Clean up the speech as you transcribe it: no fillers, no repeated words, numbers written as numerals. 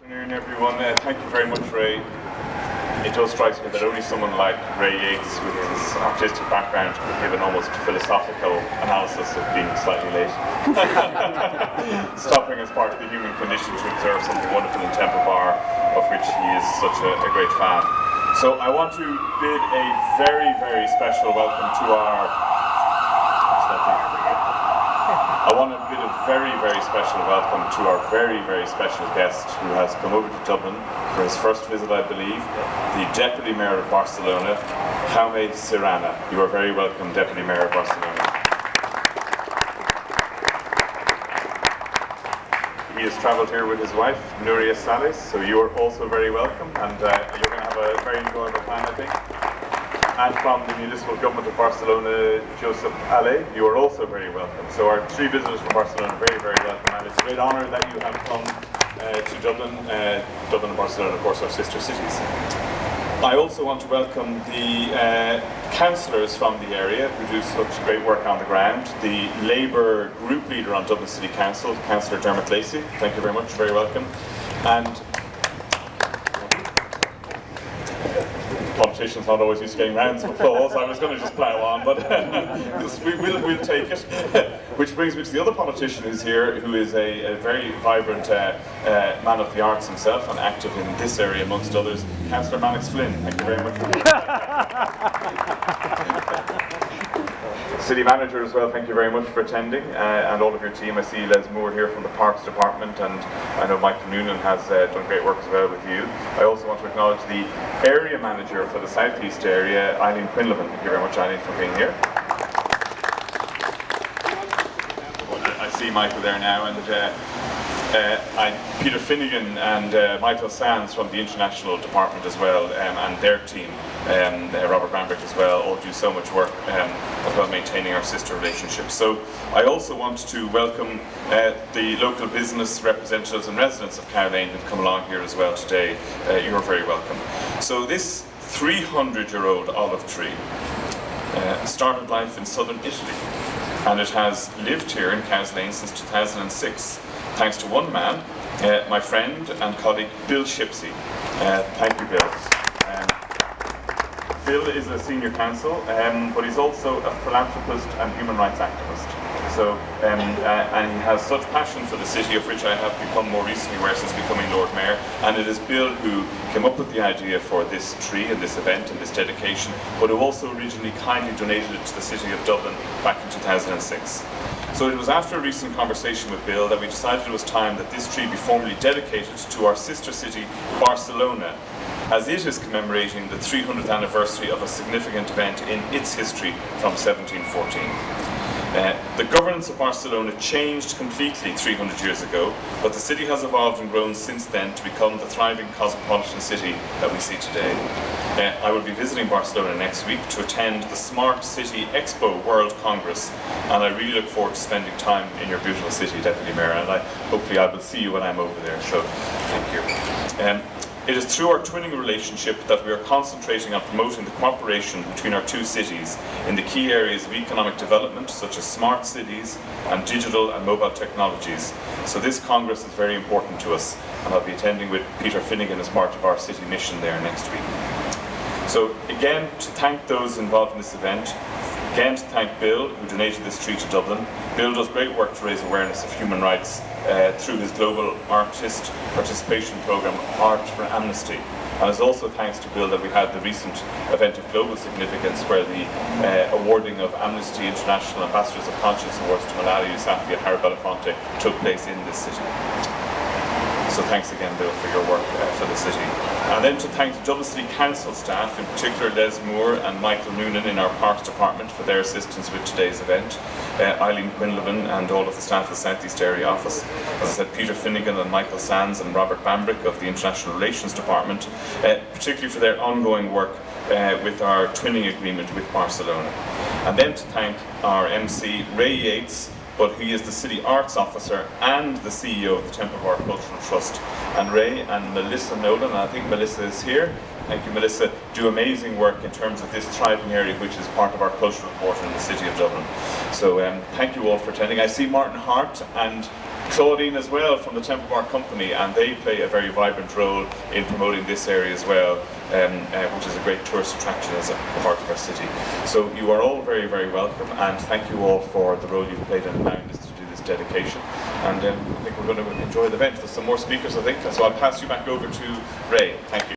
Good afternoon, everyone. Thank you very much, Ray. It does strike me that only someone like Ray Yates, with his artistic background, could give an almost philosophical analysis of being slightly late. Stopping as part of the human condition to observe something wonderful in Temple Bar, of which he is such a great fan. So I want to bid a very, very special welcome to our... I want to bid a very, very special welcome to our very, very special guest who has come over to Dublin for his first visit, I believe, the Deputy Mayor of Barcelona, Jaume Sirana. You are very welcome, Deputy Mayor of Barcelona. He has travelled here with his wife, Nuria Sales, so you are also very welcome, and you're going to have a very enjoyable time, I think. And from the Municipal Government of Barcelona, Josep Ale, you are also very welcome. So our three visitors from Barcelona are very, very welcome, and it's a great honour that you have come to Dublin. Dublin and Barcelona, of course, are sister cities. I also want to welcome the councillors from the area who do such great work on the ground. The Labour Group Leader on Dublin City Council, Councillor Dermot Lacey. Thank you very much, very welcome. And politicians not always used to getting rounds of applause. I was going to just plough on, but we'll take it. Which brings me to the other politician who's here, who is a very vibrant man of the arts himself and active in this area amongst others, Councillor Mannix Flynn. Thank you very much. City Manager as well, thank you very much for attending, and all of your team. I see Les Moore here from the Parks Department, and I know Michael Noonan has done great work as well with you. I also want to acknowledge the Area Manager for the South East area, Oisín Quinn. Thank you very much, Oisín, for being here. I see Michael there now, and Peter Finnegan and Michael Sands from the International Department as well, and their team, Robert Bambrick as well, all do so much work about maintaining our sister relationships. So I also want to welcome the local business representatives and residents of Cow Lane who've come along here as well today. You're very welcome. So this 300-year-old olive tree started life in southern Italy, and it has lived here in Cow Lane since 2006. Thanks to one man, my friend and colleague Bill Shipsey. Thank you, Bill. Bill is a senior counsel, but he's also a philanthropist and human rights activist. So, and he has such passion for the city, of which I have become more recently aware since becoming Lord Mayor. And it is Bill who came up with the idea for this tree and this event and this dedication, but who also originally kindly donated it to the city of Dublin back in 2006. So it was after a recent conversation with Bill that we decided it was time that this tree be formally dedicated to our sister city, Barcelona, as it is commemorating the 300th anniversary of a significant event in its history from 1714. The governance of Barcelona changed completely 300 years ago, but the city has evolved and grown since then to become the thriving cosmopolitan city that we see today. I will be visiting Barcelona next week to attend the Smart City Expo World Congress, and I really look forward to spending time in your beautiful city, Deputy Mayor, and hopefully I will see you when I'm over there, so thank you. It is through our twinning relationship that we are concentrating on promoting the cooperation between our two cities in the key areas of economic development, such as smart cities and digital and mobile technologies. So this Congress is very important to us, and I'll be attending with Peter Finnegan as part of our city mission there next week. So again, to thank those involved in this event, again to thank Bill, who donated this tree to Dublin. Bill does great work to raise awareness of human rights through his global artist participation program, Art for Amnesty. And it's also thanks to Bill that we had the recent event of global significance where the awarding of Amnesty International Ambassadors of Conscience Awards to Malala Yousafzai and Harry Belafonte took place in this city. So thanks again, Bill, for your work for the city. And then to thank the Dublin City Council staff, in particular Les Moore and Michael Noonan in our Parks Department for their assistance with today's event, Oisín Quinn and all of the staff of the South East Area Office, as I said, Peter Finnegan and Michael Sands and Robert Bambrick of the International Relations Department, particularly for their ongoing work with our twinning agreement with Barcelona. And then to thank our MC, Ray Yates, but he is the City Arts Officer and the CEO of the Temple Bar Cultural Trust. And Ray and Melissa Nolan, and I think Melissa is here, thank you Melissa, do amazing work in terms of this thriving area which is part of our cultural quarter in the City of Dublin. So thank you all for attending. I see Martin Hart and Claudine as well from the Temple Bar Company, and they play a very vibrant role in promoting this area as well, which is a great tourist attraction as a part of our city. So you are all very, very welcome, and thank you all for the role you've played in allowing us to do this dedication. And I think we're going to enjoy the event. There's some more speakers, I think, so I'll pass you back over to Ray. Thank you.